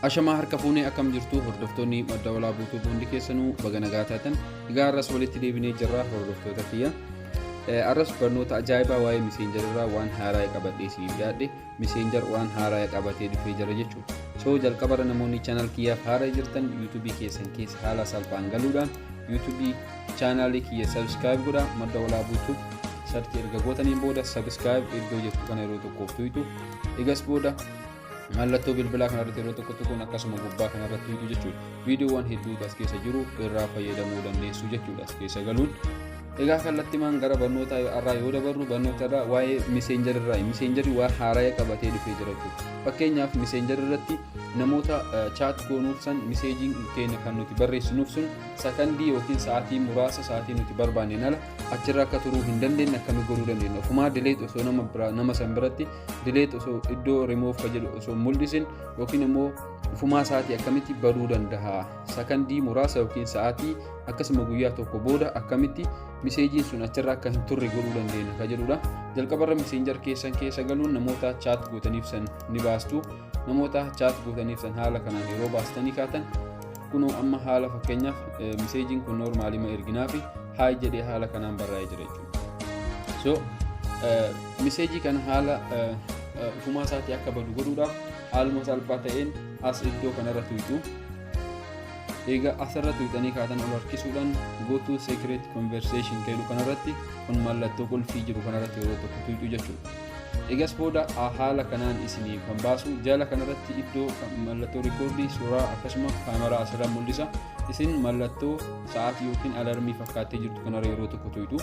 Ashamaa harka fuunee akkam jirtu hordoftoonni madda walaabuu hundi keessanuu baga nagaa taatan. Egaa arras walitti deebinee jirra hordoftoota kiyya. Arras barnoota ajaa'ibaa waa'ee miseenjarirraa waan haaraa qabadhee siif dhiyaadhe. Miseenjar waan haaraa qabatee dhufee jira jechuudha. So jalqabara namoonni channel kiyyaaf haaraa jirtan YouTube keessan keessa haala salphaan galuudhaan YouTube channel kiyya subscribe godhaa. Madda walaabuu sarti erga gootaniin booda subscribe iddoo jettu kana yeroo tokkoof tuutu. Egas booda mallattoo bilbilaa kanarratti yeroo tokko tokkoon akkasuma gubbaa kanarratti tuutu jechuudha. Viidiyoowwan hedduutu as keessa jiru irraa fayyadamuu dandeessu jechuudha as keessa galuun. Egaa kallattimaan gara barnoota irraa yoo dabarru barnoota irraa waa'ee miseenjarirraa miseenjarri waa haaraa qabatee dhufee jira jechuudha. Fakkeenyaaf miseenjar irratti namoota chat goonuuf san miseejiin keenya kan nuti barreessinuuf sun sakandii yookiin sa'aatii muraasa sa'aatii nuti barbaanneen ala achirra akka turuu hin dandeenye akkami godhuu dandeenya. Ofumaa delete osoo nama san biratti delete osoo iddoo remove ka jedhu osoo mul'isin yookiin immoo ofumaa sa'aatii akkamitti baduu danda'a. Sakandii muraasa yookiin sa'aatii akkasuma guyyaa tokko booda akkamitti miseejiin sun achirra akka hin turre godhuu dandeenya ka jedhudha. Jalqabarra miseenjar keessan keessa galuun namoota chat gootaniif san ni baastu. Namoota chat gootaniif san haala kanaan yeroo baastanii kaatan kunoo amma haala fakkeenyaaf miseejiin kun normaalima erginaa fi haay jedhee haala kanaan barraa'ee jira jechuudha. So miseejii kana haala ofumaa isaatii akka badu godhuudhaaf haaluma salphaa ta'een as iddoo kanarra tuutu. Egaa asirra tuutanii kaatan ol harkisuudhaan go to secret conversation jedhu kanarratti kun mallattoo qulfii jiru kanarratti yeroo tokko tuutu jechuudha. Egas booda haala kanaan isiniif kan baasu jala kanarratti iddoo mallattoo rikoordii suuraa akkasuma kaameraa asirraa mul'isa. Isin mallattoo sa'aatii yookiin alarmii fakkaattee jirtu kanarra yeroo tokko tuutu.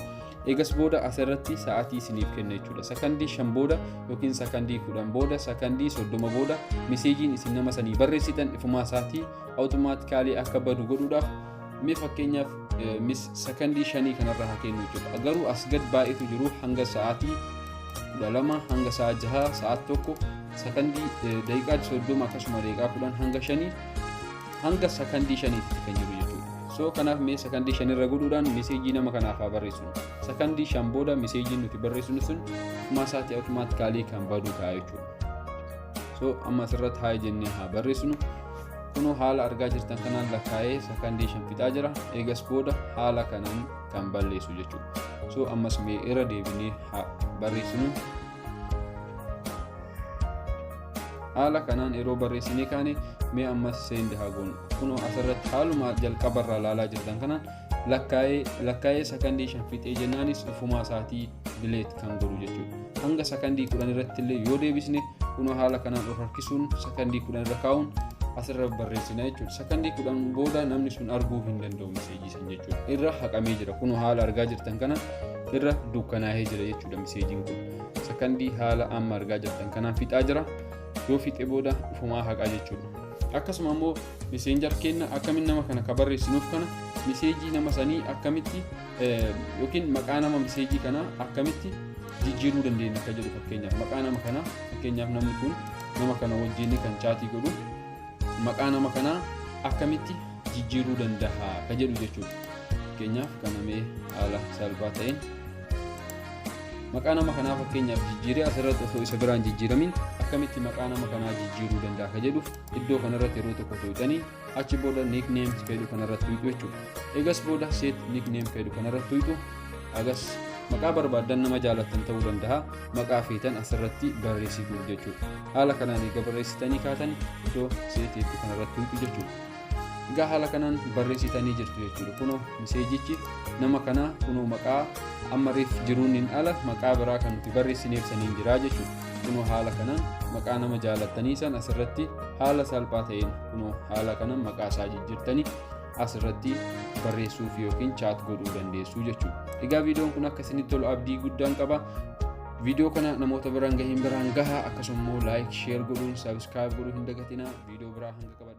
Egas booda asirratti sa'aatii isiniif kenna jechuudha. Sakandii 5 booda yookiin sakandii 10 booda sakandii 30 booda miseejiin isin nama sanii barreessitan ifumaa sa'aatii awutomaatikaalii akka badu godhuudhaaf mee fakkeenyaaf sakandii 5 kanarra haa kennu jechuudha. Garuu as gad baay'eetu jiru hanga sa'aatii 12 hanga sa'a 6 sa'aat tokko sakandii daqiiqaa 30 akkasuma daqiiqaa 10 hanga 5 hanga sakandii 5tti kan jiru jechuudha. So kanaaf mee sakandii 5 irra godhuudhaan miseejii nama kanaaf haa barreessinu. Sakandii 5 booda miseejiin nuti barreessinu sun ofumaa sa'aatii awutomaatikaalii kan badu ta'a jechuudha. So amma asirratti haa jennee haa barreessinu. Kunoo haala argaa jirtan kanaan lakkaa'ee sakandii 5 fixaa jira. Eegas booda haala kanaan kan balleessu jechuudha. So ammas mee irra deebinee haa barreessinu. Haala kanaan yeroo barreessinee kaane mee ammas send haa goonu. Kunoo asirratti haaluma jalqabarraa ilaalaa jirtan kanaan lakkaa'ee sakandii 5 fixee jennaanis ofumaa sa'aatii delete kan godhu jechuudha. Hanga sakandii 10 irratti illee yoo deebisne kunoo haala kanaan ol harkisuun sakandii 10 irra kaa'uun asirra barreessina jechuudha. Sakandii 10 booda namni sun arguu hin danda'u miseejii san jechuudha. Irra haqamee jira. Kunoo haala argaa jirtan kana irra dukkanaa'ee jira jechuudha miseejiin kun. Sakandii haala amma argaa jirtan kanaan fixaa jira. Yoo fixee booda ofumaa haqaa jechuudha. Akkasuma immoo miseenjar keenya akkamiin nama kana ka barreessinuuf kana miseejii nama sanii akkamitti yookiin maqaa nama miseejii kana akkamitti jijjiiruu dandeenya ka jedhu fakkeenyaaf maqaa nama kana fakkeenyaaf namni kun nama kana wajjin kan chaatii godhu maqaa nama kanaa akkamitti jijjiiruu danda'a ka jedhu jechuudha. Fakkeenyaaf kana mee haala salphaa ta'een maqaa nama kanaa fakkeenyaaf jijjiiree asirratti osoo isa biraan jijjiiramin akkamitti maqaa nama kanaa jijjiiruu danda'a ka jedhuuf iddoo kanarratti yeroo tokko tuutanii achi booda nickname jedhu kanarratti tuutu jechuudha. Egas booda set nickname jedhu kanarratti tuutu agas maqaa barbaadan nama jaalattan ta'uu danda'a maqaa feetan asirratti barreessitu jechuudha. Haala kanaan egaa barreessitanii kaatan iddoo set jedhu kanarratti tuutu jechuudha. Egaa haala kanaan barreessitanii jirtu jechuudha. Kunoo miseejichi nama kanaa kunoo maqaa amma reef jiruun hin ala maqaa biraa kan nuti barreessineef saniin jira jechuudha. Kunoo haala kanaan maqaa nama jaalattanii san asirratti haala salphaa ta'een kunoo haala kanaan maqaa isaa jijjiirtanii asirratti barreessuuf yookiin chat godhuu dandeessu jechuudha. Egaa viidiyoon kun akka isinitti tolu abdii guddaan qaba. Viidiyoo kana namoota biraan gahaa akkasuma immoo like share godhuun subscribe godhuu hin dagatinaa. Viidiyoo biraa hanga qaban